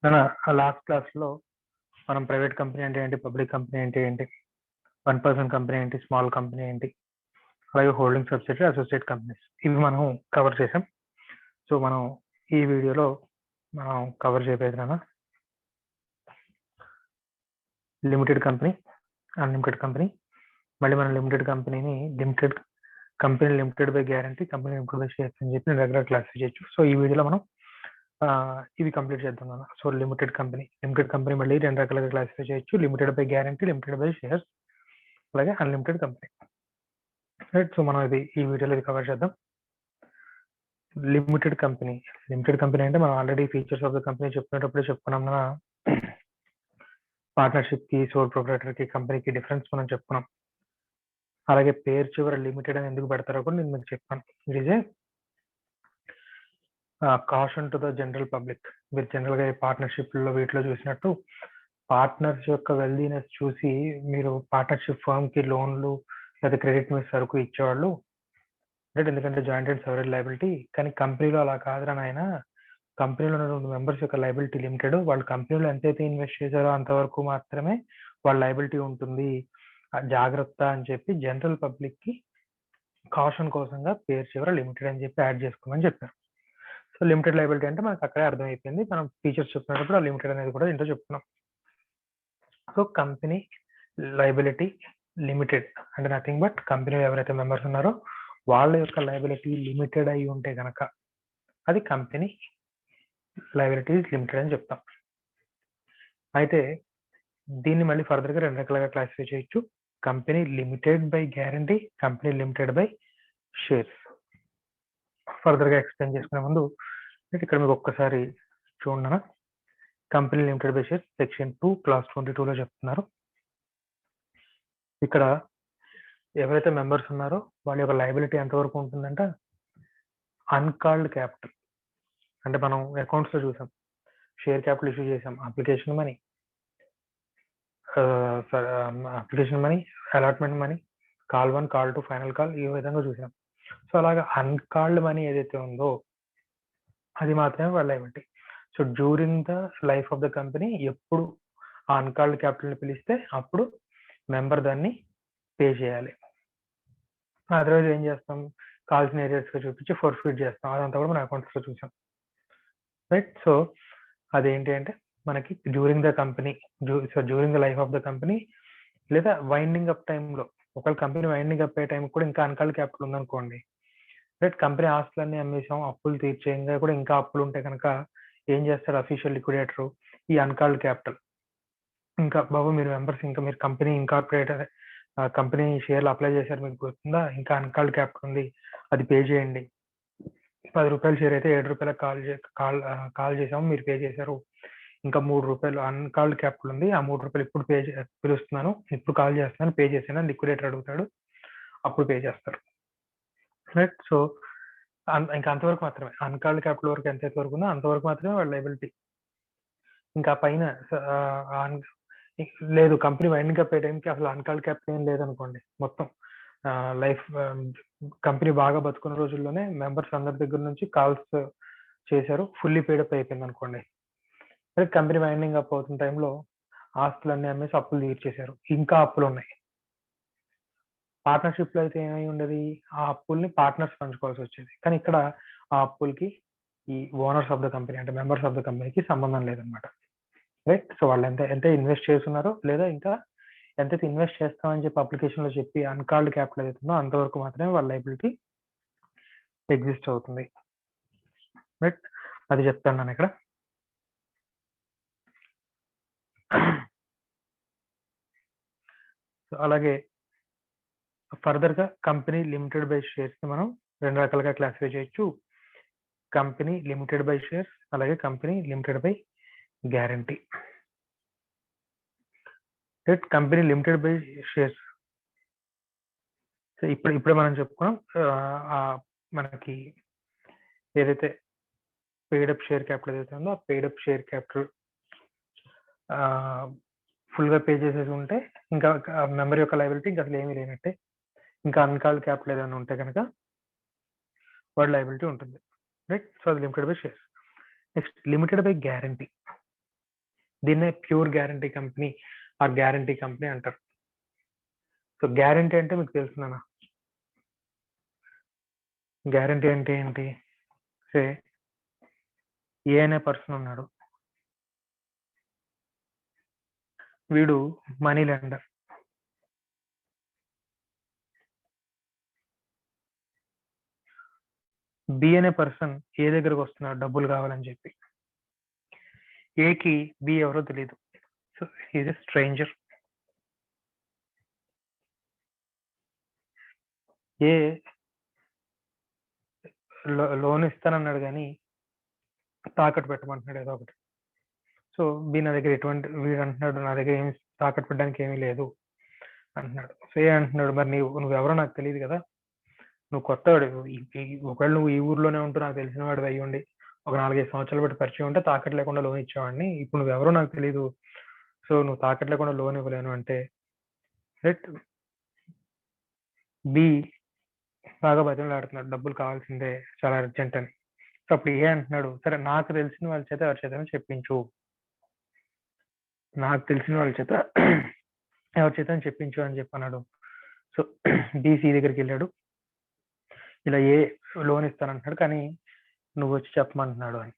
మన లాస్ట్ క్లాస్లో మనం ప్రైవేట్ కంపెనీ అంటే ఏంటి, పబ్లిక్ కంపెనీ అంటే ఏంటి, 1% కంపెనీ ఏంటి, స్మాల్ కంపెనీ ఏంటి, అలాగే హోల్డింగ్ సబ్సిడరీ, అసోసియేట్ కంపెనీస్ ఇవి మనం కవర్ చేసాం. సో మనం ఈ వీడియోలో మనం కవర్ చేయబోయేది లిమిటెడ్ కంపెనీ, అన్లిమిటెడ్ కంపెనీ. మళ్ళీ మనం లిమిటెడ్ కంపెనీని limited by guarantee, company limited by shares అని చెప్పి రెగ్యులర్ క్లాసిఫై చేయొచ్చు. సో ఈ వీడియోలో మనం ఇవి కంప్లీట్ చేద్దాం. సో లిమిటెడ్ కంపెనీ మళ్ళీ రెండు రకాలుగా క్లాసిఫై చేయొచ్చు: limited by guarantee, limited by shares, అలాగే అన్లిమిటెడ్ కంపెనీ. రైట్. సో మనం ఈ వీడియోలో ఇది కవర్ చేద్దాం. లిమిటెడ్ కంపెనీ అంటే మనం already features of the company చెప్పుకునేటప్పుడే చెప్పుకున్నాం కదా. పార్ట్నర్షిప్ కి, సోల్ ప్రొప్రైటర్ కి, కంపెనీకి డిఫరెన్స్ మనం చెప్పుకున్నాం. అలాగే పేరు చివర లిమిటెడ్ అని ఎందుకు పెడతారో కూడా నేను మీకు చెప్పాను. It is a caution to the general public. మీరు జనరల్ గా పార్ట్నర్షిప్ లో వీటిలో చూసినట్టు పార్ట్నర్స్ యొక్క వెల్దీనెస్ చూసి మీరు పార్ట్నర్షిప్ ఫర్మ్ కి లోన్లు లేదా క్రెడిట్ మీద సరుకు ఇచ్చేవాళ్ళు. రైట్. ఎందుకంటే జాయింట్ అండ్ సెవరల్ లయబిలిటీ. కానీ కంపెనీలో అలా కాదురా నాయన, కంపెనీలో ఉన్న మెంబర్స్ యొక్క లయబిలిటీ లిమిటెడ్. వాళ్ళు కంపెనీలో ఎంతైతే ఇన్వెస్ట్ చేశారో అంతవరకు మాత్రమే వాళ్ళ లయబిలిటీ ఉంటుంది, జాగ్రత్త అని చెప్పి జనరల్ పబ్లిక్ కి కాషన్ కోసంగా పేరు చివర లిమిటెడ్ అని చెప్పి యాడ్ చేసుకోమని చెప్పారు. సో లిమిటెడ్ లయబిలిటీ అంటే మనకు అక్కడే అర్థమైపోయింది. మనం ఫీచర్స్ చెప్పినప్పుడు ఆ లిమిటెడ్ అనేది కూడా ఏంటో చెప్పుకున్నాం. సో కంపెనీ లయబిలిటీ లిమిటెడ్ అంటే నథింగ్ బట్ కంపెనీలో ఎవరైతే మెంబర్స్ ఉన్నారో వాళ్ళ యొక్క లయబిలిటీ లిమిటెడ్ అయి ఉంటే కనుక అది కంపెనీ లయబిలిటీ లిమిటెడ్ అని చెప్తాం. అయితే దీన్ని మళ్ళీ ఫర్దర్గా రెండు రకాలుగా క్లాసిఫై చేయొచ్చు: company limited by guarantee, company limited by shares. ఫర్దర్గా ఎక్స్ప్లెయిన్ చేసుకునే ముందు ఇక్కడ మీకు ఒక్కసారి చూడనా. Company limited by shares section 2 clause 22లో చెప్తున్నారు. ఇక్కడ ఎవరైతే మెంబర్స్ ఉన్నారో వాళ్ళ యొక్క లయబిలిటీ ఎంతవరకు ఉంటుందంట, అన్కాల్డ్ క్యాపిటల్. అంటే మనం అకౌంట్స్ లో చూసాం, షేర్ క్యాపిటల్ ఇష్యూ చేసాం, application money, allotment money, call 1, call 2, final call, ఈ విధంగా చూసాం. సో అలాగా అన్కాల్డ్ మనీ ఏదైతే ఉందో అది మాత్రమే వాళ్ళ liability. So during the life of the company ఎప్పుడు ఆ అన్కాల్డ్ క్యాపిటల్ని పిలిస్తే అప్పుడు మెంబర్ దాన్ని పే చేయాలి. అదర్వైజ్ ఏం చేస్తాం, కాల్సిన ఏరియాస్గా చూపించి ఫోర్ఫిట్ చేస్తాం. అదంతా కూడా మన అకౌంట్స్లో చూసాం. రైట్. సో అదేంటి అంటే మనకి during the company, during the life of the company లేదా వైండింగ్ అప్ టైంలో, ఒకవేళ కంపెనీ వైండింగ్ అప్ అయ్యే టైం కూడా ఇంకా అన్కాల్డ్ క్యాపిటల్ ఉందనుకోండి. రైట్. కంపెనీ ఆస్తులన్నీ అమ్మేసాం, అప్పులు తీర్చేయంగా కూడా ఇంకా అప్పులు ఉంటే కనుక ఏం చేస్తాడు అఫీషియల్ లిక్విడేటర్, ఈ అన్కాల్డ్ క్యాపిటల్ ఇంకా బాబు మీరు మెంబర్స్, ఇంకా మీరు కంపెనీ ఇన్కార్పొరేటర్, కంపెనీ షేర్లు అప్లై చేశారు, మీకు గుర్తుందా, ఇంకా అన్కాల్డ్ క్యాపిటల్ ఉంది, అది పే చేయండి. 10 రూపాయల షేర్ అయితే 7 రూపాయలకు కాల్ చేసాము, మీరు పే చేశారు. ఇంకా 3 రూపాయలు అన్కాల్డ్ క్యాపిటల్ ఉంది, ఆ 3 రూపాయలు ఇప్పుడు పిలుస్తున్నాను, ఇప్పుడు కాల్ చేస్తున్నాను, పే చేసాను లిక్విడేటర్ అడుగుతాడు, అప్పుడు పే చేస్తారు. రైట్. సో ఇంకా అంతవరకు మాత్రమే, అన్కాల్డ్ క్యాపిటల్ వరకు ఎంతైతే వరకు ఉందో అంతవరకు మాత్రమే వాళ్ళ లయబిలిటీ. ఇంకా పైన లేదు, కంపెనీ వైండింగ్ అప్ అయ్యే టైంకి అసలు అన్కాల్డ్ క్యాపిటల్ ఏం లేదనుకోండి, మొత్తం లైఫ్ కంపెనీ బాగా బతుకున్న రోజుల్లోనే మెంబర్స్ అందరి దగ్గర నుంచి కాల్స్ చేశారు, ఫుల్లీ పేడప్ అయిపోయింది అనుకోండి. కంపెనీ వైండింగ్ అప్ అవుతున్న టైంలో ఆస్తులన్నీ అమ్మేసి అప్పులు తీర్చేశారు, ఇంకా అప్పులు ఉన్నాయి. పార్ట్నర్షిప్ లో అయితే ఏమై ఉండదు, ఆ అప్పుల్ని పార్ట్నర్స్ పంచుకోవాల్సి వచ్చేది. కానీ ఇక్కడ ఆ అప్పులకి ఈ ఓనర్స్ ఆఫ్ ద కంపెనీ అంటే మెంబర్స్ ఆఫ్ ద కంపెనీకి సంబంధం లేదనమాట. రైట్. సో వాళ్ళు ఎంత ఇన్వెస్ట్ చేస్తున్నారో లేదా ఇంకా ఎంతైతే ఇన్వెస్ట్ చేస్తామని చెప్పి అప్లికేషన్ లో చెప్పి అన్కాల్డ్ క్యాపిటల్ అవుతుందో అంతవరకు మాత్రమే వాళ్ళ లయబిలిటీ ఎగ్జిస్ట్ అవుతుంది. రైట్. అది చెప్తాను నేను ఇక్కడ. అలాగే ఫర్దర్ గా కంపెనీ లిమిటెడ్ బై షేర్స్ ని మనం రెండు రకాలుగా క్లాసిఫై చేయొచ్చు: కంపెనీ లిమిటెడ్ బై షేర్స్, అలాగే company limited by guarantee. Right. Company limited by shares ఇప్పుడే మనం చెప్పుకున్నాం, మనకి ఏదైతే పెయిడప్ షేర్ క్యాపిటల్ ఏదైతే ఉందో ఆ పెయిడప్ షేర్ క్యాపిటల్ ఫుల్ గా పే చేసేసి ఉంటే ఇంకా మెంబర్ యొక్క లయబిలిటీ ఇంకా అసలు ఏమీ లేనట్టే. ఇంకా అన్కాల్డ్ క్యాపిటల్ ఏదైనా ఉంటే కనుక వాడి లయబిలిటీ ఉంటుంది. రైట్. సో అది limited by shares. Next limited by guarantee. దీన్నే pure guarantee company or guarantee company అంటారు. సో గ్యారంటీ అంటే మీకు తెలుసునా? గ్యారంటీ అంటే ఏంటి? సే ఏ అనే పర్సన్ ఉన్నాడు, వీడు మనీ లెండర్. బి అనే పర్సన్ ఏ దగ్గరకు వస్తున్నాడు డబ్బులు కావాలని చెప్పి. ఏకి బి ఎవరో తెలియదు, so is a stranger. A loan ఇస్తానన్నాడు కానీ తాకట్టు పెట్టమంటున్నాడు ఏదో ఒకటి. సో బి నా దగ్గర వీడు అంటున్నాడు నా దగ్గర ఏమి తాకట్టు పెట్టడానికి ఏమీ లేదు అంటున్నాడు. సో ఏ అంటున్నాడు, మరి నువ్వెవరో నాకు తెలియదు కదా, నువ్వు కొత్తవాడు, ఒకవేళ నువ్వు ఈ ఊర్లోనే ఉంటూ నాకు తెలిసిన వాడు అయ్యి ఉండి ఒక 4-5 సంవత్సరాలు బట్టి పరిచయం ఉంటే తాకట్టు లేకుండా లోన్ ఇచ్చేవాడిని, ఇప్పుడు నువ్వెవరో నాకు తెలియదు, సో నువ్వు తాకట్టు లేకుండా లోన్ ఇవ్వలేను అంటే రైట్. బి బాగా బతిమలాడుతున్నాడు, డబ్బులు కావాల్సిందే చాలా అర్జెంట్ అని. సో అప్పుడు ఏ అంటున్నాడు, సరే నాకు తెలిసిన వాళ్ళ చేత ఎవరి చేత చెప్పించు, నాకు తెలిసిన వాళ్ళ చేత ఎవరి చేత చెప్పించు అని చెప్పన్నాడు. సో బీసీ దగ్గరికి వెళ్ళాడు, ఇలా ఏ లోన్ ఇస్తానంటున్నాడు కానీ నువ్వు వచ్చి చెప్పమంటున్నాడు అని.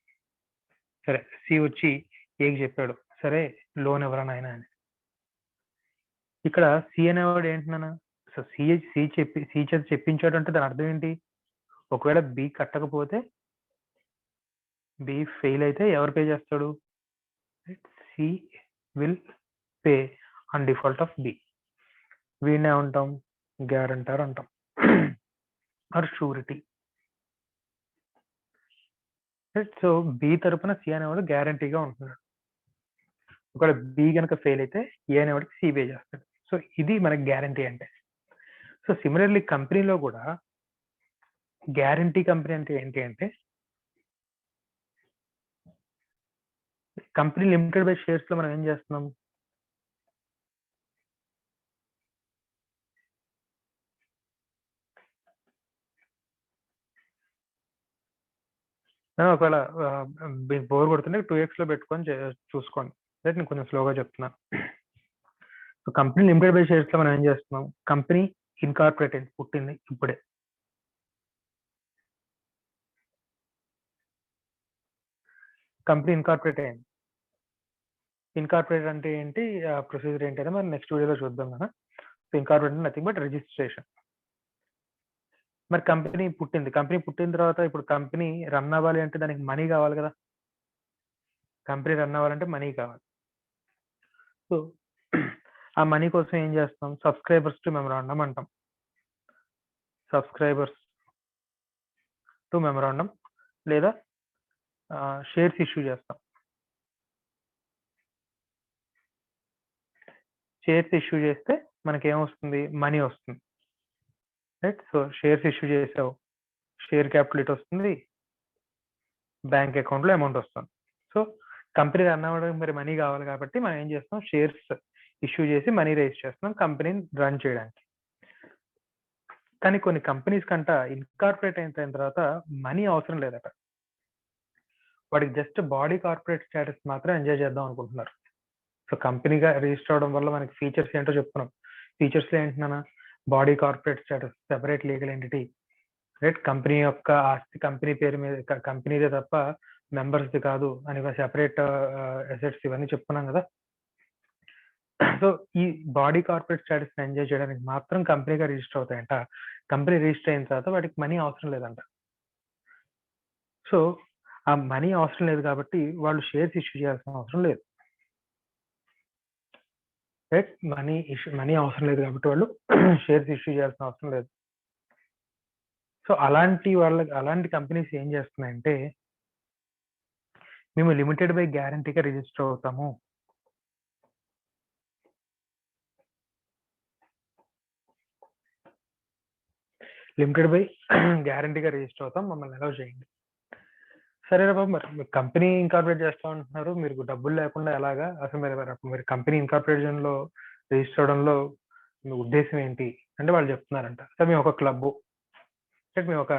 సరే సి వచ్చి ఏకి చెప్పాడు, సరే లోన్ ఎవరన్నా అని. ఇక్కడ సి అనేవాడు ఏంటన్నా, సో సి చేత చెప్పించాడు అంటే దాని అర్థం ఏంటి, ఒకవేళ బి కట్టకపోతే, బి ఫెయిల్ అయితే ఎవరు పే చేస్తాడు, C will pay on default of B. వీడినే ఉంటాం గ్యారంటర్ అంటాం ఆర్ షూరిటీ. సో బి తరపున సి అనేవాడు గ్యారంటీగా ఉంటున్నాడు, ఒకవేళ బి కనుక ఫెయిల్ అయితే ఏ అనేవాడికి సి పే చేస్తాడు. సో ఇది మనకి గ్యారంటీ అంటే. సో సిమిలర్లీ కంపెనీలో కూడా గ్యారంటీ కంపెనీ అంటే ఏంటి అంటే, కంపెనీ లిమిటెడ్ బై షేర్స్ లో మనం ఏం చేస్తున్నాం, ఒకవేళ బోర్ కొడుతుంటే 2x లో పెట్టుకొని చూసుకోండి, రైట్. నేను కొంచెం స్లోగా చెప్తున్నాను. So company limited by shares లో మనం ఏం చేస్తున్నాం, కంపెనీ ఇన్కార్పొరేటెడ్ పుట్టింది ఇప్పుడే, కంపెనీ ఇన్కార్పొరేట్ అయింది. ఇన్కార్పొరేట్ అంటే ఏంటి, ప్రొసీజర్ ఏంటి అని మనం నెక్స్ట్ వీడియోలో చూద్దాం కదా. So incorporate nothing but registration. మరి కంపెనీ పుట్టింది, కంపెనీ పుట్టిన తర్వాత ఇప్పుడు కంపెనీ రన్ అవ్వాలి అంటే దానికి మనీ కావాలి కదా, కంపెనీ రన్ అవ్వాలంటే మనీ కావాలి. సో ఆ మనీ కోసం ఏం చేస్తాం, సబ్స్క్రైబర్స్ టు మెమరాండం అంటాం, సబ్స్క్రైబర్స్ టు మెమరాండం, లేదా షేర్స్ ఇష్యూ చేస్తాం. షేర్స్ ఇష్యూ చేస్తే మనకి ఏమొస్తుంది, మనీ వస్తుంది, రైట్. సో షేర్స్ ఇష్యూ చేసావు, షేర్ క్యాపిటల్ ఇట్ వస్తుంది, బ్యాంక్ అకౌంట్లో అమౌంట్ వస్తుంది. సో కంపెనీ రన్ అవ్వడానికి మరి మనీ కావాలి కాబట్టి మనం ఏం చేస్తాం, షేర్స్ ఇష్యూ చేసి మనీ రేస్ చేస్తున్నాం కంపెనీని రన్ చేయడానికి. కానీ కొన్ని కంపెనీస్ కంట ఇన్కార్పొరేట్ అయిన తర్వాత మనీ అవసరం లేదట, వాడికి జస్ట్ బాడీ కార్పొరేట్ స్టేటస్ మాత్రం ఎంజాయ్ చేద్దాం అనుకుంటున్నారు. సో కంపెనీగా రిజిస్టర్ అవడం వల్ల మనకి ఫీచర్స్ ఏంటో చెప్తున్నాం. ఫీచర్స్ ఏంటన్నా, body corporate status, separate legal entity, right. Company యొక్క ఆస్తి కంపెనీ పేరు మీద, కంపెనీదే తప్ప మెంబర్స్ది కాదు అని సెపరేట్ అసెట్స్ ఇవన్నీ చెప్పుకున్నాం కదా. సో ఈ బాడీ కార్పొరేట్ స్టేటస్ ఎంజాయ్ చేయడానికి మాత్రం కంపెనీగా రిజిస్టర్ అవుతాయంట. కంపెనీ రిజిస్టర్ అయిన తర్వాత వాటికి మనీ అవసరం లేదంట. సో ఆ మనీ అవసరం లేదు కాబట్టి వాళ్ళు షేర్స్ ఇష్యూ చేయాల్సిన అవసరం లేదు, రైట్. మనీ అవసరం లేదు కాబట్టి వాళ్ళు షేర్స్ ఇష్యూ చేయాల్సిన అవసరం లేదు. సో అలాంటి కంపెనీస్ ఏం చేస్తున్నాయంటే, మేము లిమిటెడ్ బై గ్యారంటీగా రిజిస్టర్ అవుతాము, లిమిటెడ్ బై గ్యారంటీగా రిజిస్టర్ అవుతాం, మమ్మల్ని అలౌ చేయండి. సరేనా బాబు, మరి కంపెనీ ఇన్కార్పొరేట్ చేస్తా ఉంటున్నారు, మీరు డబ్బులు లేకుండా ఎలాగా, అసలు మీరు కంపెనీ ఇన్కార్పొరేషన్ లో రిజిస్టర్ అవడంలో మీ ఉద్దేశం ఏంటి అంటే వాళ్ళు చెప్తున్నారంట, సార్ మేము ఒక క్లబ్, మేము ఒక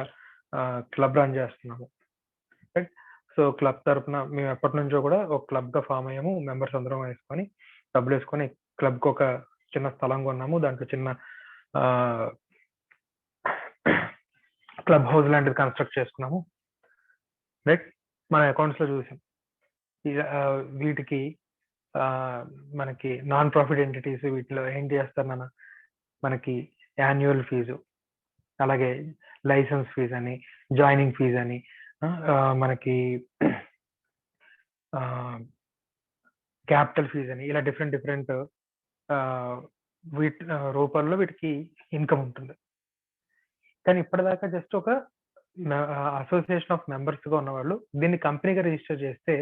క్లబ్ రన్ చేస్తున్నాము, రైట్. సో క్లబ్ తరపున మేము ఎప్పటి నుంచో కూడా ఒక క్లబ్గా ఫామ్ అయ్యాము. మెంబర్స్ అందరం వేసుకొని డబ్బులు వేసుకొని క్లబ్కి ఒక చిన్న స్థలం కొన్నాము. దాంట్లో చిన్న క్లబ్ హౌస్ లాంటిది కన్స్ట్రక్ట్ చేసుకున్నాము. రైట్, మన అకౌంట్స్లో చూసాం. వీటికి మనకి నాన్ ప్రాఫిట్ ఎంటిటీస్ వీటిలో ఏం చేస్తారు నాన్న, మనకి యాన్యువల్ ఫీజు, అలాగే లైసెన్స్ ఫీజ్ అని, జాయినింగ్ ఫీజ్ అని, మనకి క్యాపిటల్ ఫీజ్ అని, ఇలా డిఫరెంట్ వీటి రూపాల్లో వీటికి ఇన్కమ్ ఉంటుంది. కానీ ఇప్పటిదాకా జస్ట్ ఒక అసోసియేషన్ ఆఫ్ మెంబర్స్గా ఉన్నవాళ్ళు దీన్ని కంపెనీగా రిజిస్టర్ చేస్తే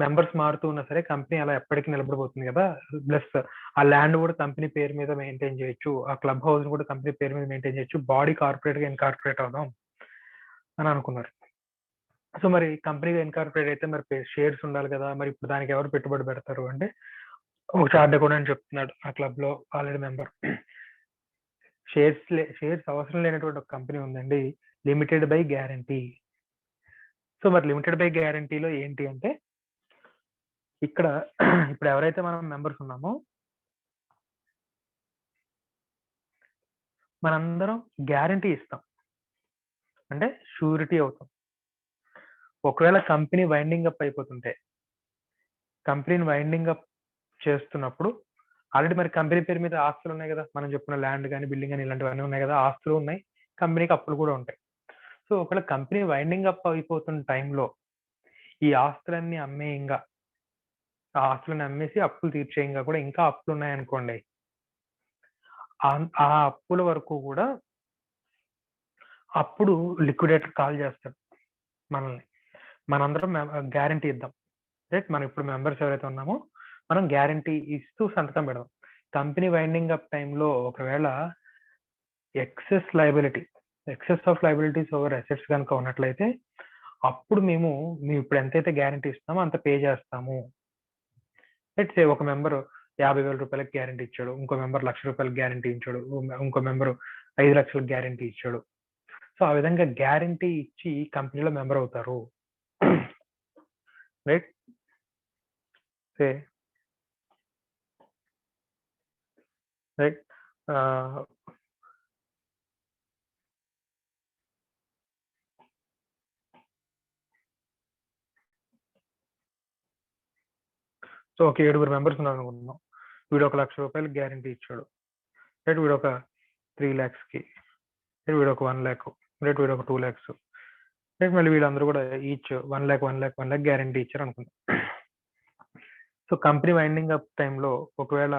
మెంబర్స్ మారుతూ ఉన్నా సరే కంపెనీ అలా ఎప్పటికీ నిలబడిపోతుంది కదా. ప్లస్ ఆ ల్యాండ్ కూడా కంపెనీ పేరు మీద మెయింటైన్ చేయొచ్చు, ఆ క్లబ్ హౌస్ కూడా కంపెనీ పేరు మీద మెయింటైన్ చేయొచ్చు, బాడీ కార్పొరేట్గా ఇన్కార్పొరేట్ అవుదాం అని అనుకున్నారు. సో మరి కంపెనీగా ఇన్కార్పొరేట్ అయితే మరి షేర్స్ ఉండాలి కదా, మరి ఇప్పుడు దానికి ఎవరు పెట్టుబడి పెడతారు అంటే ఒక చార్ట్ కూడా అని చెప్తున్నాడు ఆ క్లబ్లో ఆల్రెడీ మెంబర్. షేర్స్ అవసరం లేనటువంటి ఒక కంపెనీ ఉందండి, లిమిటెడ్ బై గ్యారంటీ. సో మరి లిమిటెడ్ బై గ్యారంటీలో ఏంటి అంటే ఇక్కడ ఇప్పుడు ఎవరైతే మనం మెంబర్స్ ఉన్నామో మనందరం గ్యారంటీ ఇస్తాం, అంటే షూరిటీ అవుతాం. ఒకవేళ కంపెనీ వైండింగ్ అప్ అయిపోతుంటే, కంపెనీని వైండింగ్ అప్ చేస్తున్నప్పుడు ఆల్రెడీ మరి కంపెనీ పేరు మీద ఆస్తులు ఉన్నాయి కదా, మనం చెప్పిన ల్యాండ్ కానీ బిల్డింగ్ కానీ ఇలాంటివన్నీ ఉన్నాయి కదా, ఆస్తులు ఉన్నాయి, కంపెనీకి అప్పులు కూడా ఉంటాయి. సో ఒకవేళ కంపెనీ వైండింగ్ అప్ అయిపోతున్న టైంలో ఈ ఆస్తులన్నీ అమ్మేయంగా, ఆ ఆస్తులను అమ్మేసి అప్పులు తీర్చేయంగా కూడా ఇంకా అప్పులు ఉన్నాయనుకోండి, ఆ అప్పుల వరకు కూడా అప్పుడు లిక్విడేటర్ కాల్ చేస్తాడు మనల్ని. మనందరం గ్యారంటీ ఇద్దాం, రైట్. మనం ఇప్పుడు మెంబర్స్ ఎవరైతే ఉన్నామో మనం గ్యారంటీ ఇస్తూ సంతకం పెడదాం. కంపెనీ వైండింగ్ అప్ టైంలో ఒకవేళ excess of liabilities over assets కనుక ఉన్నట్లయితే అప్పుడు మేము ఇప్పుడు ఎంతైతే గ్యారంటీ ఇస్తామో అంత పే చేస్తాము. లెట్స్ సే ఒక మెంబర్ 50,000 రూపాయలకి గ్యారంటీ ఇచ్చాడు, ఇంకో మెంబర్ 1,00,000 రూపాయలకి గ్యారంటీ ఇచ్చాడు, ఇంకో మెంబర్ 5 లక్షలకు గ్యారంటీ ఇచ్చాడు. సో ఆ విధంగా గ్యారంటీ ఇచ్చి కంపెనీలో మెంబర్ అవుతారు, రైట్. రైట్, సో ఒక 7 మెంబర్స్ ఉన్నారు అనుకుంటున్నాం. వీడు 1,00,000 రూపాయలకి గ్యారంటీ ఇచ్చాడు, రైట్. వీడు ఒక 3 lakhsకి, వీడు ఒక 1 lakh, రైట్. వీడు ఒక 2 lakhs, రైట్. మళ్ళీ వీళ్ళందరూ కూడా ఈచ్ 1 lakh గ్యారంటీ ఇచ్చారు అనుకుందాం. సో కంపెనీ వైండింగ్ అప్ టైంలో ఒకవేళ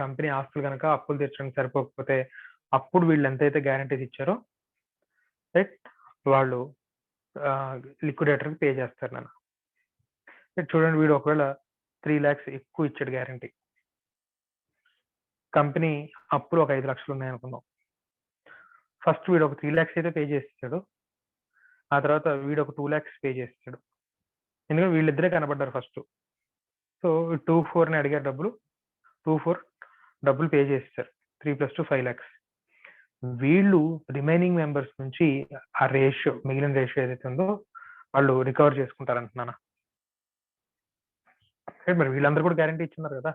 కంపెనీ ఆస్తులు కనుక అప్పులు తీర్చడానికి సరిపోకపోతే అప్పుడు వీళ్ళు ఎంతైతే గ్యారంటీస్ ఇచ్చారో, రైట్, వాళ్ళు లిక్విడేటర్కి పే చేస్తారు నన్ను. చూడండి, వీడు ఒకవేళ 3 lakhs ఎక్కువ ఇచ్చాడు గ్యారంటీ, కంపెనీ అప్పులు ఒక 5 లక్షలు ఉన్నాయి అనుకుందాం. ఫస్ట్ వీడు ఒక 3 lakhs అయితే పే చేస్తాడు, ఆ తర్వాత వీడు ఒక 2 lakhs పే చేస్తాడు, ఎందుకంటే వీళ్ళిద్దరే కనబడ్డారు ఫస్ట్. సో 2,4 అడిగారు డబ్బులు, 2,4 డబ్బులు పే చేస్తారు, 3 + 2 5 lakhs. వీళ్ళు రిమైనింగ్ మెంబర్స్ నుంచి ఆ రేషియో, మిగిలిన రేషియో ఏదైతే ఉందో వాళ్ళు రికవర్ చేసుకుంటారు అంటున్నాను. మరి వీళ్ళందరూ కూడా గ్యారంటీ ఇచ్చున్నారు కదా,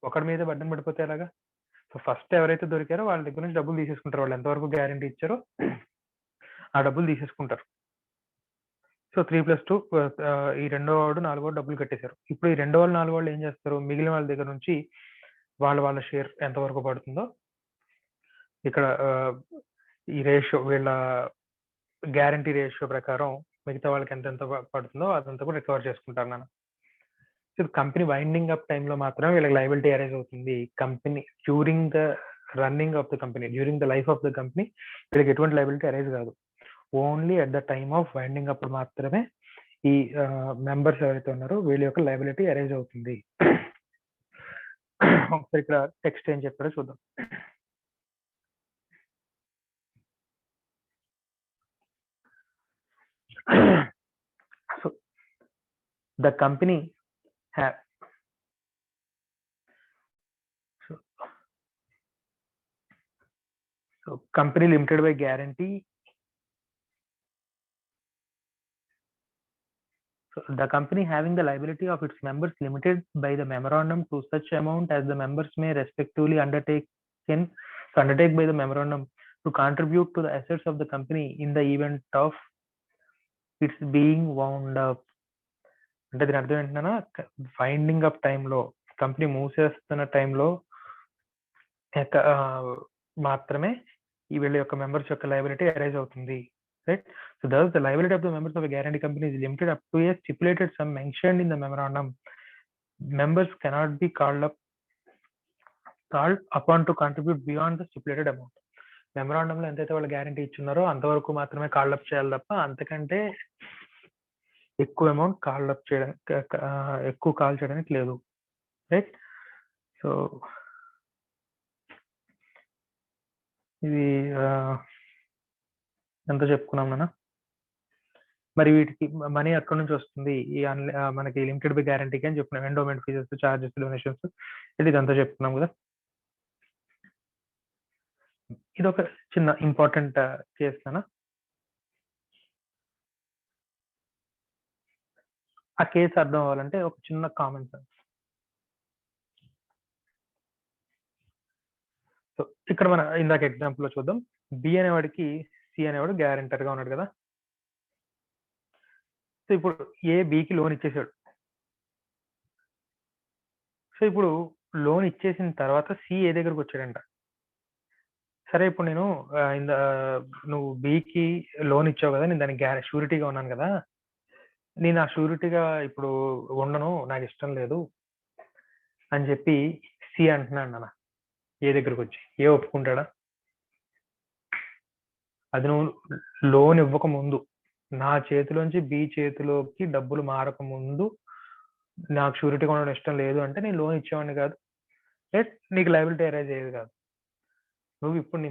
ఒకరి మీద బడ్డన్ పడిపోతే ఎలాగా. సో ఫస్ట్ ఎవరైతే దొరికారో వాళ్ళ దగ్గర నుంచి డబ్బులు తీసేసుకుంటారు, వాళ్ళు ఎంతవరకు గ్యారంటీ ఇచ్చారో ఆ డబ్బులు తీసేసుకుంటారు. సో 3 + 2 ఈ రెండో వాడు 4 వాడు డబ్బులు కట్టేశారు. ఇప్పుడు ఈ రెండో వాళ్ళు 4 వాళ్ళు ఏం చేస్తారు, మిగిలిన వాళ్ళ దగ్గర నుంచి వాళ్ళ షేర్ ఎంతవరకు పడుతుందో ఇక్కడ ఈ రేషియో, వీళ్ళ గ్యారంటీ రేషియో ప్రకారం మిగతా వాళ్ళకి ఎంత పడుతుందో అదంతా కూడా రికవర్ చేసుకుంటారు నన్ను. కంపెనీ వైండింగ్ అప్ టైంలో మాత్రమే వీళ్ళకి లైబిలిటీ అరైజ్ అవుతుంది. Company during the running of the company, during the life of the company వీళ్ళకి ఎటువంటి లైబిలిటీ అరైజ్ కాదు. Only at the time of winding up మాత్రమే ఈ మెంబర్స్ ఎవరైతే ఉన్నారో వీళ్ళ యొక్క లైబిలిటీ అరైజ్ అవుతుంది. ఒకసారి ఇక్కడ టెక్స్ట్ ఏం చెప్పారో చూద్దాం. So the company company limited by guarantee So the company having the liability of its members limited by the memorandum to such amount as the members may respectively undertake by the memorandum to contribute to the assets of the company in the event of its being wound up. అంటే దీని అర్థం ఏంటన్నా, winding up టైంలో, company మూసేస్తున్న టైంలో మాత్రమే ఈ వీళ్ళ యొక్క మెంబర్స్ యొక్క లయబిలిటీ అరైజ్ అవుతుంది, right? So thus the liability of the members of a guarantee company is limited up to a stipulated sum mentioned in the memorandum. Members cannot be called upon to contribute beyond the stipulated amount. మెమరాండంలో ఎంతైతే వాళ్ళు guarantee ఇచ్చున్నారో అంతవరకు మాత్రమే call up చేయాలి తప్ప అంతకంటే ఎక్కువ amount call up చేయడానికి ఎక్కువ కాల్ చేయడానికి లేదు, రైట్? సో ఇది ఎంత చెప్పుకున్నాం నాన్న. మరి వీటికి మనీ ఎక్కడి నుంచి వస్తుంది ఈ మనకి లిమిటెడ్ బై గ్యారంటీకి అని చెప్పుకున్నాం. ఎండోమెంట్ ఫీజెస్, చార్జెస్, డొనేషన్స్, ఇదంతా చెప్పుకున్నాం కదా. ఇది ఒక చిన్న ఇంపార్టెంట్ కేస్ నాన్న. ఆ కేసు అర్థం అవ్వాలంటే ఒక చిన్న కామన్ సెన్స్. సో ఇక్కడ మన ఇందాక ఎగ్జాంపుల్ లో చూద్దాం. బి అనేవాడికి సి అనేవాడు గ్యారెంటర్ గా ఉన్నాడు కదా. సో ఇప్పుడు ఏ బికి లోన్ ఇచ్చేసాడు. సో ఇప్పుడు లోన్ ఇచ్చేసిన తర్వాత సి ఏ దగ్గరకు వచ్చాడంట. సరే ఇప్పుడు నేను నువ్వు బికి లోన్ ఇచ్చావు కదా, నేను దానికి షూరిటీగా ఉన్నాను కదా, నేను ఆ షూరిటీగా ఇప్పుడు ఉండను, నాకు ఇష్టం లేదు అని చెప్పి సి అంటున్నాడు నాన్న ఏ దగ్గరకు వచ్చి. ఏ ఒప్పుకుంటాడా? అది నువ్వు లోన్ ఇవ్వక ముందు, నా చేతిలోంచి బి చేతిలోకి డబ్బులు మారక ముందు నాకు షూరిటీగా ఉండడం ఇష్టం లేదు అంటే నేను లోన్ ఇచ్చేవాడిని కాదు, రైట్? నీకు లయబిలిటీ అరైజ్ అయ్యేది కాదు. నువ్వు ఇప్పుడు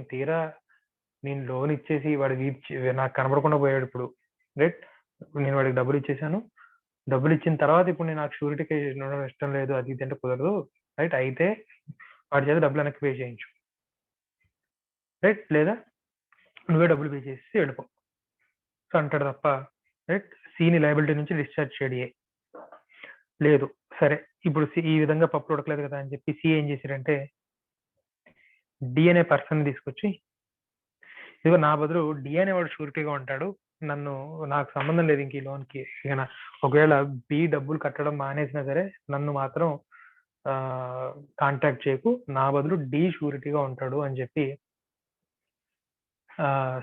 నేను లోన్ ఇచ్చేసి వాడికి నాకు కనబడకుండా పోయాడు ఇప్పుడు, రైట్? నేను వాడికి డబ్బులు ఇచ్చేసాను, డబ్బులు ఇచ్చిన తర్వాత ఇప్పుడు నేను నాకు షూరిటీకి ఉండడం ఇష్టం లేదు అది ఇది అంటే కుదరదు, రైట్? అయితే వాడి చేత డబ్బులు వెనక్కి పే చేయించు, రైట్? లేదా నువ్వే డబ్బులు పే చేసి వెళ్ళిపో సో అంటాడు తప్ప, రైట్? సిని లయబిలిటీ నుంచి డిశ్చార్జ్ చేయడే లేదు. సరే ఇప్పుడు సి ఈ విధంగా పప్పు ఉడకలేదు కదా అని చెప్పి సి ఏం చేశారంటే డి అనే పర్సన్ తీసుకొచ్చి, ఇదిగో నా బదులు డి అనేవాడు షూరిటీగా ఉంటాడు, నాకు సంబంధం లేదు ఇంక ఈ లోన్కి, ఇక ఒకవేళ బి డబ్బులు కట్టడం మానేసినా సరే నన్ను మాత్రం కాంటాక్ట్ చేయకు, నా బదులు డి షూరిటీగా ఉంటాడు అని చెప్పి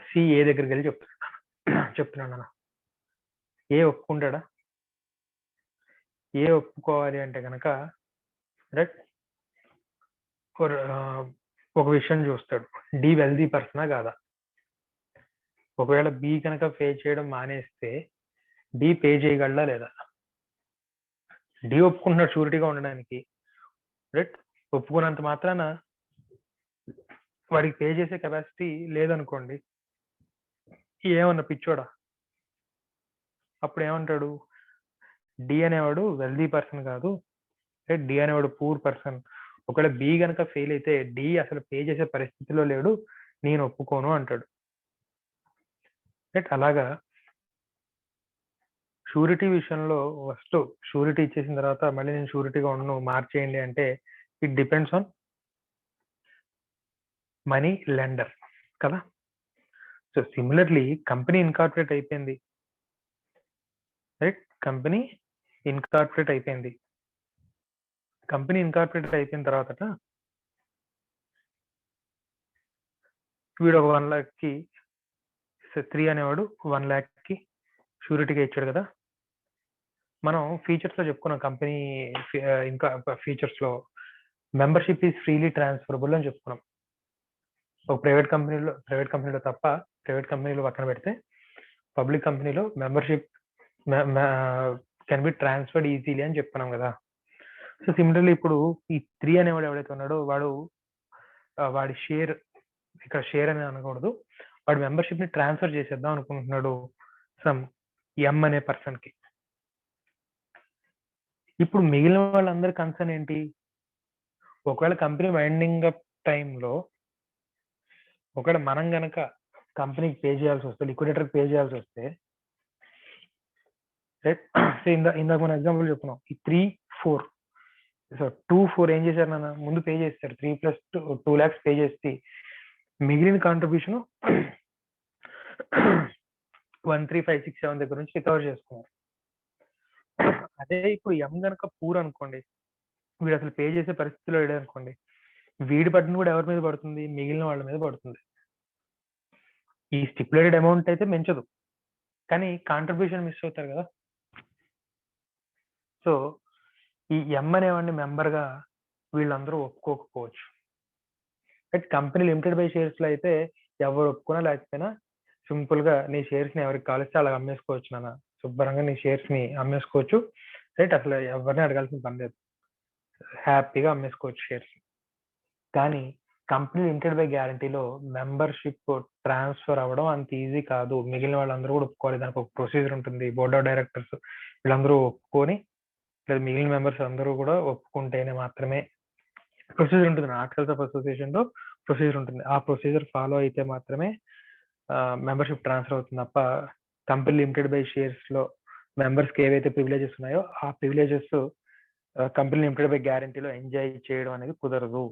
సి ఏ దగ్గరికి వెళ్ళి చెప్తున్నాడు అన్న. ఏ ఒప్పుకుంటాడా? ఏ ఒప్పుకోవాలి అంటే కనుక, రైట్, ఒక విషయం చూస్తాడు, డి వెల్దీ పర్సనా కాదా. ఒకవేళ బి కనుక పే చేయడం మానేస్తే డి పే చేయగలడా లేదా? డి ఒప్పుకుంటున్నాడు షూరిటీగా ఉండడానికి, రైట్? ఒప్పుకున్నంత మాత్రాన వాడికి పే చేసే కెపాసిటీ లేదనుకోండి, ఏమన్నా పిచ్చోడా? అప్పుడు ఏమంటాడు, డి అనేవాడు వెల్దీ పర్సన్ కాదు, రైట్? డి అనేవాడు పూర్ పర్సన్. ఒకవేళ బి కనుక ఫెయిల్ అయితే డి అసలు పే చేసే పరిస్థితిలో లేడు, నేను ఒప్పుకోను అంటాడు, రైట్? అలాగా షూరిటీ విషయంలో ఫస్ట్ షూరిటీ ఇచ్చేసిన తర్వాత మళ్ళీ నేను షూరిటీగా ఉండను మార్చేయండి అంటే it depends on money lender కదా. సో సిమిలర్లీ కంపెనీ ఇన్కార్పొరేట్ అయిపోయింది, రైట్? కంపెనీ ఇన్కార్పొరేట్ అయిపోయింది. కంపెనీ ఇన్కార్పొరేట్ అయిపోయిన తర్వాత వీడు ఒక 1 lakhకి 3 అనేవాడు 1 lakhకి షూరిటీగా ఇచ్చాడు కదా. మనం ఫీచర్స్ లో చెప్పుకున్నాం, కంపెనీ ఇంకా ఫీచర్స్ లో మెంబర్షిప్ ఈజ్ ఫ్రీలీ ట్రాన్స్ఫరబుల్ అని చెప్పుకున్నాం. ఒక ప్రైవేట్ కంపెనీలో తప్ప, ప్రైవేట్ కంపెనీలో పక్కన పెడితే పబ్లిక్ కంపెనీలో membership can be transferred easily అని చెప్పుకున్నాం కదా. సో సిమిలర్లీ ఇప్పుడు ఈ 3 అనేవాడు ఎవడైతే ఉన్నాడో వాడి షేర్, ఇక్కడ షేర్ అని అనకూడదు, వాడి మెంబర్షిప్ ని ట్రాన్స్ఫర్ చేసేద్దాం అనుకుంటున్నాడు సమ్ ఎం అనే పర్సన్ కి. ఇప్పుడు మిగిలిన వాళ్ళందరి కన్సర్న్ ఏంటి? ఒకవేళ కంపెనీ వైండింగ్ అప్ టైంలో ఒకవేళ మనం గనక కంపెనీకి పే చేయాల్సి వస్తే, లిక్విడేటర్కి పే చేయాల్సి వస్తే రైట్. సో ఇందాక మనం ఎగ్జాంపుల్ చెప్పుకున్నాం ఈ 3-4. సో 2-4 ఏం చేశారు నాన్న, ముందు పే చేస్తారు 3 + 2 lakhs పే చేసి మిగిలిన కాంట్రిబ్యూషన్ 1,3,5,6,7 దగ్గర నుంచి రికవర్ చేసుకున్నారు. అదే ఇప్పుడు ఎం గనక పూర్ అనుకోండి, వీడు అసలు పే చేసే పరిస్థితిలో లేడు అనుకోండి, వీడి బటన్ కూడా ఎవరి మీద పడుతుంది, మిగిలిన వాళ్ళ మీద పడుతుంది. ఈ స్టిపులేటెడ్ అమౌంట్ అయితే పెంచదు, కానీ కాంట్రిబ్యూషన్ మిస్ అవుతారు కదా. సో ఈ ఎం అనేవాడిని మెంబర్గా వీళ్ళందరూ ఒప్పుకోకపోవచ్చు. But company limited by shares లో అయితే ఎవరు ఒప్పుకున్నా లేకపోయినా సింపుల్ గా నీ షేర్స్ ని ఎవరికి కావలిస్తే అలా అమ్మేసుకోవచ్చు నాన్న, శుభ్రంగా నీ షేర్స్ ని అమ్మేసుకోవచ్చు. రైట్, అసలు ఎవరిని అడగాల్సిన పని లేదు, హ్యాపీగా అమ్మేసుకోవచ్చు షేర్స్. కానీ కంపెనీ లిమిటెడ్ బై గ్యారంటీలో మెంబర్షిప్ ట్రాన్స్ఫర్ అవ్వడం అంత ఈజీ కాదు. మిగిలిన వాళ్ళందరూ కూడా ఒప్పుకోవాలి, దానికి ఒక ప్రొసీజర్ ఉంటుంది. బోర్డ్ ఆఫ్ డైరెక్టర్స్ వీళ్ళందరూ ఒప్పుకొని, లేదా మిగిలిన మెంబర్స్ అందరూ కూడా ఒప్పుకుంటేనే మాత్రమే ప్రొసీజర్ ఉంటుంది. ఆర్టికల్స్ ఆఫ్ అసోసియేషన్ లో ప్రొసీజర్ ఉంటుంది. ఆ ప్రొసీజర్ ఫాలో అయితే మాత్రమే మెంబర్షిప్ ట్రాన్స్ఫర్ అవుతుంది తప్ప కంపెనీ లిమిటెడ్ బై షేర్స్ లో మెంబర్స్ కి ఏవైతే ప్రివిలేజెస్ ఉన్నాయో ఆ ప్రివిలేజెస్ కంపెనీ లిమిటెడ్ బై గ్యారంటీలో ఎంజాయ్ చేయడం అనేది కుదరదు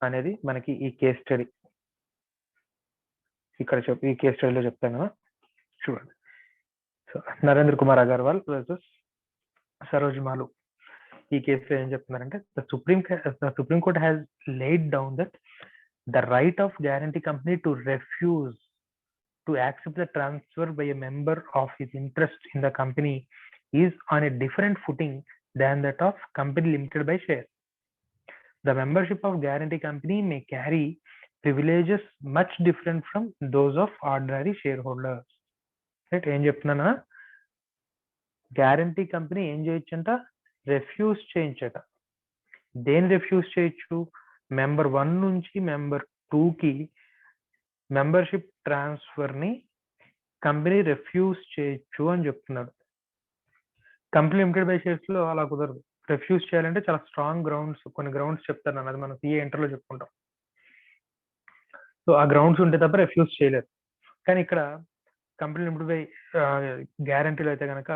అనేది మనకి ఈ కేస్ స్టడీ ఇక్కడ ఈ కేస్ స్టడీలో చెప్తాను కదా, చూడండి. సో నరేంద్ర కుమార్ అగర్వాల్ వర్సెస్ సరోజ్ మాలు. ఈ కేసులో ఏం చెప్తున్నారంటే, the supreme court has laid down that the right of guarantee company to refuse to accept the transfer by a member of his interest in the company is on a different footing than that of company limited by shares. The membership of guarantee company may carry privileges much different from those of ordinary shareholders. Right, ఏం చెప్తున్నానా, guarantee company ఏం చేయొచ్చంట, refuge చేయించట. దేని refuge చేయొచ్చు, member 1 నుంచి member 2కి membership transfer ని company refuge చేయొచ్చు అని చెప్తున్నాడు. కంపెనీ లిమిటెడ్ బై షేర్స్ లో అలా కుదరదు. రెఫ్యూజ్ చేయాలంటే చాలా స్ట్రాంగ్ గ్రౌండ్స్, కొన్ని గ్రౌండ్స్ చెప్తాను, అది మనం సిఏ ఇంటర్లో చెప్పుకుంటాం. సో ఆ గ్రౌండ్స్ ఉంటే తప్ప రెఫ్యూజ్ చేయలేరు. కానీ ఇక్కడ కంపెనీ లిమిటెడ్ బై గ్యారంటీలో అయితే కనుక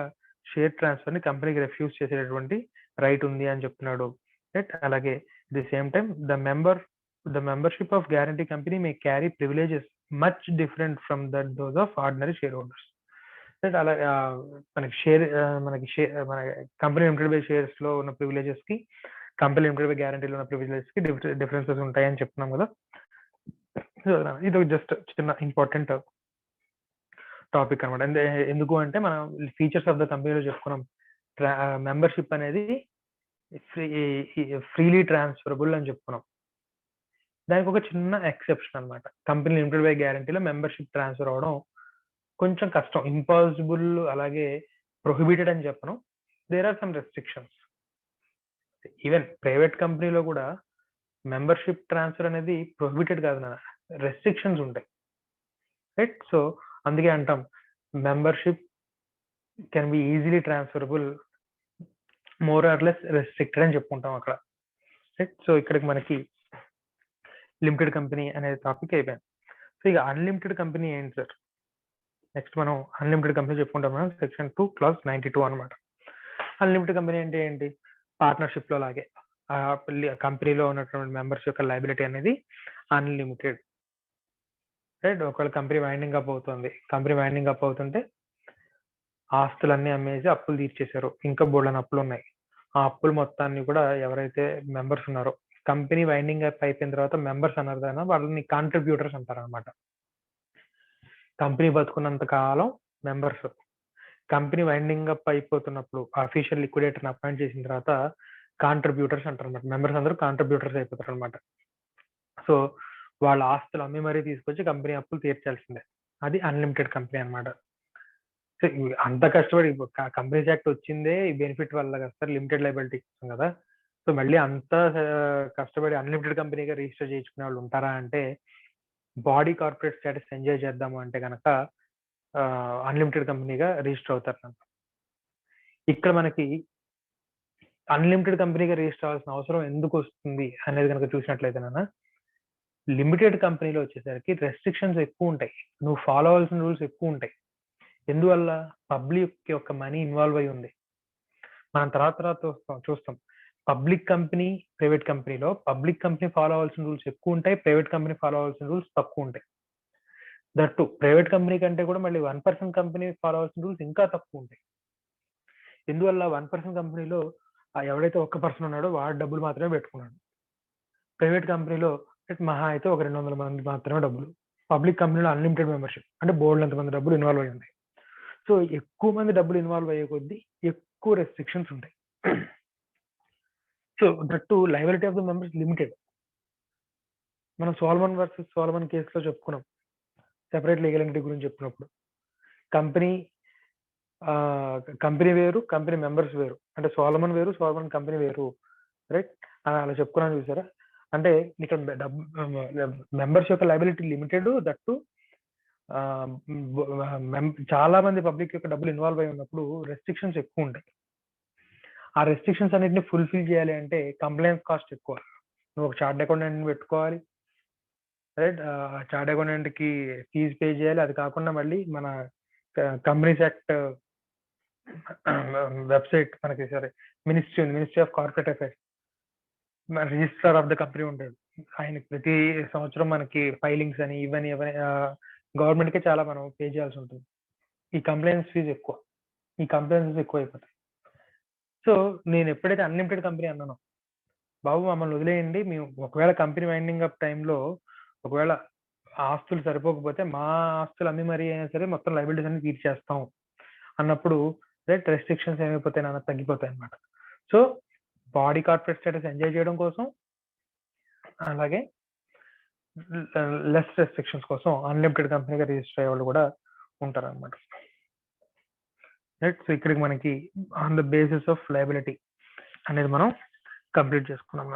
షేర్ ట్రాన్స్ఫర్ ని కంపెనీకి రెఫ్యూజ్ చేసేటటువంటి రైట్ ఉంది అని చెప్తున్నాడు. రైట్, అలాగే the same time the membership of guarantee company may carry privileges much different from those of ordinary shareholders. Right, అలా మనకి కంపెనీ లిమిటెడ్ బై షేర్స్ లో ఉన్న ప్రివిలేజెస్ కి కంపెనీ లిమిటెడ్ బై గ్యారంటీలో ఉన్న ప్రివిలేజెస్ కి డిఫరెన్సెస్ ఉంటాయని చెప్తున్నాం కదా. ఇది జస్ట్ చిన్న ఇంపార్టెంట్ టాపిక్ అనమాట. ఎందుకు అంటే మనం ఫీచర్స్ ఆఫ్ ద కంపెనీలో చెప్పుకున్నాం, మెంబర్షిప్ అనేది ఫ్రీలీ ట్రాన్స్ఫరబుల్ అని చెప్పుకున్నాం. దానికి ఒక చిన్న ఎక్సెప్షన్ అనమాట, కంపెనీ లిమిటెడ్ బై గ్యారంటీలో మెంబర్షిప్ ట్రాన్స్ఫర్ అవడం కొంచెం కష్టం, ఇంపాసిబుల్, అలాగే ప్రొహిబిటెడ్ అని చెప్పను. There are some restrictions. Even private కంపెనీలో కూడా మెంబర్షిప్ ట్రాన్స్ఫర్ అనేది ప్రొహిబిటెడ్ కాదు నా, రెస్ట్రిక్షన్స్ ఉంటాయి. రైట్, సో అందుకే అంటాం membership can be easily transferable, more or less restricted అని చెప్పుకుంటాం అక్కడ. రైట్, సో ఇక్కడికి మనకి లిమిటెడ్ కంపెనీ అనే టాపిక్ అయిపోయింది. సో ఇక అన్లిమిటెడ్ కంపెనీ ఏంటి సార్, నెక్స్ట్ మనం అన్లిమిటెడ్ కంపెనీ చెప్పుకుంటాం మనం, సెక్షన్ 2 clause 92 అనమాట. అన్లిమిటెడ్ కంపెనీ అంటే ఏంటి, పార్ట్నర్షిప్ లో లాగే కంపెనీలో ఉన్నటువంటి మెంబర్స్ యొక్క లయబిలిటీ అనేది అన్లిమిటెడ్. రైట్, ఒకవేళ కంపెనీ వైండింగ్ అప్ అవుతుంది, కంపెనీ వైండింగ్ అప్ అవుతుంటే ఆస్తులన్నీ అమ్మేసి అప్పులు తీర్చేశారు, ఇంకా బోల్డని అప్పులు ఉన్నాయి. ఆ అప్పులు మొత్తాన్ని కూడా ఎవరైతే మెంబర్స్ ఉన్నారో, కంపెనీ వైండింగ్ అప్ అయిపోయిన తర్వాత మెంబర్స్ అన్నారు కదా, వాళ్ళని కాంట్రిబ్యూటర్స్ అంటారు అనమాట. కంపెనీ బతుకున్నంత కాలం మెంబర్స్, కంపెనీ వైండింగ్ అప్ అయిపోతున్నప్పుడు అఫీషియల్ లిక్విడేటర్ని అపాయింట్ చేసిన తర్వాత కాంట్రిబ్యూటర్స్ అంటారు అనమాట. మెంబర్స్ అందరూ కాంట్రిబ్యూటర్స్ అయిపోతారు అనమాట. సో వాళ్ళ ఆస్తులు అమ్మి మరీ తీసుకొచ్చి కంపెనీ అప్పులు తీర్చాల్సిందే. అది అన్లిమిటెడ్ కంపెనీ అనమాట. సో అంత కష్టపడి కంపెనీస్ యాక్ట్ వచ్చిందే ఈ బెనిఫిట్ వల్ల కదా సార్, లిమిటెడ్ లయబిలిటీ ఇస్తాం కదా. సో మళ్ళీ అంత కష్టపడి అన్లిమిటెడ్ కంపెనీగా రిజిస్టర్ చేయించుకునే వాళ్ళు ఉంటారా అంటే, బాడీ కార్పొరేట్ స్టేటస్ ఎంజాయ్ చేద్దాము అంటే కనుక అన్లిమిటెడ్ కంపెనీగా రిజిస్టర్ అవుతారు. ఇక్కడ మనకి అన్లిమిటెడ్ కంపెనీగా రిజిస్టర్ అవ్వాల్సిన అవసరం ఎందుకు వస్తుంది అనేది కనుక చూసినట్లయితే నాన్న, లిమిటెడ్ కంపెనీలో వచ్చేసరికి రెస్ట్రిక్షన్స్ ఎక్కువ ఉంటాయి, నువ్వు ఫాలో అవ్వాల్సిన రూల్స్ ఎక్కువ ఉంటాయి. ఎందువల్ల? పబ్లిక్ యొక్క మనీ ఇన్వాల్వ్ అయి ఉంది. మనం తర్వాత చూస్తాం. పబ్లిక్ కంపెనీ, ప్రైవేట్ కంపెనీలో పబ్లిక్ కంపెనీ ఫాలో అవ్వాల్సిన రూల్స్ ఎక్కువ ఉంటాయి. ప్రైవేట్ కంపెనీ ఫాలో అవ్వాల్సిన రూల్స్ తక్కువ ఉంటాయి. దట్ టు ప్రైవేట్ కంపెనీ కంటే కూడా మళ్ళీ 1% కంపెనీ ఫాలో అవ్వాల్సిన రూల్స్ ఇంకా తక్కువ ఉంటాయి. ఎందువల్ల? 1% కంపెనీలో ఎవడైతే ఒక్క పర్సన్ ఉన్నాడో వాడు డబ్బులు మాత్రమే పెట్టుకున్నాడు. ప్రైవేట్ కంపెనీలో మహా అయితే ఒక 200 మంది మాత్రమే డబ్బులు. పబ్లిక్ కంపెనీలో అన్లిమిటెడ్ మెంబర్షిప్, అంటే బోల్డంత మంది డబ్బులు ఇన్వాల్వ్ అయి ఉంది. సో ఎక్కువ మంది డబ్బులు ఇన్వాల్వ్ అయ్యే కొద్దీ ఎక్కువ రెస్ట్రిక్షన్స్ ఉంటాయి. So that to liability of the members limited. మనం సోల్మన్ వర్సెస్ సోల్మన్ కేసులో చెప్పుకున్నాం, సెపరేట్ లీగల్ ఎంటిటీ గురించి చెప్పినప్పుడు. కంపెనీ వేరు, కంపెనీ మెంబర్స్ వేరు. అంటే సోల్మన్ వేరు, సోల్మన్ కంపెనీ వేరు, రైట్? అలా చెప్పుకున్నాను చూసారా? అంటే ఇక్కడ మెంబర్స్ యొక్క లయబిలిటీ లిమిటెడ్, దట్టు చాలా మంది పబ్లిక్ యొక్క డబ్బులు ఇన్వాల్వ్ అయి ఉన్నప్పుడు రెస్ట్రిక్షన్స్ ఎక్కువ ఉంటాయి. ఆ రెస్ట్రిక్షన్స్ అన్నిటిని ఫుల్ఫిల్ చేయాలి అంటే కంప్లైంట్ కాస్ట్ ఎక్కువ. నువ్వు ఒక చార్ట్ అకౌంటెంట్ పెట్టుకోవాలి, రైట్? చార్ట్ అకౌంటెంట్ కి ఫీజు పే చేయాలి. అది కాకుండా మళ్ళీ మన కంపెనీస్ యాక్ట్ వెబ్సైట్ మనకి, సరే, ministry of corporate affairs, registrar of the company ఉంటాడు. ఆయనకి ప్రతి సంవత్సరం మనకి ఫైలింగ్స్ అని ఇవన్నీ గవర్నమెంట్ కే చాలా మనం పే చేయాల్సి ఉంటుంది. ఈ కంప్లైంట్స్ ఫీజు ఎక్కువ, ఈ కంప్లైంట్స్ ఎక్కువ అయిపోతాయి. సో నేను ఎప్పుడైతే అన్లిమిటెడ్ కంపెనీ అన్నానో, బాబు మమ్మల్ని వదిలేయండి, మేము ఒకవేళ కంపెనీ వైండింగ్ అప్ టైంలో ఒకవేళ ఆస్తులు సరిపోకపోతే మా ఆస్తులు అమ్మి మరీ అయినా సరే మొత్తం లయబిలిటీస్ అన్ని తీర్చేస్తాం అన్నప్పుడు రైట్ రెస్ట్రిక్షన్స్ ఏమైపోతాయి అన్న తగ్గిపోతాయి అన్నమాట. So body corporate status enjoy చేయడం కోసం, అలాగే లెస్ రెస్ట్రిక్షన్స్ కోసం అన్లిమిటెడ్ కంపెనీగా రిజిస్టర్ అయ్యే వాళ్ళు కూడా ఉంటారు అనమాట. రైట్? సో ఇక్కడికి మనకి on the basis of liability అనేది మనం కంప్లీట్ చేసుకున్నాం.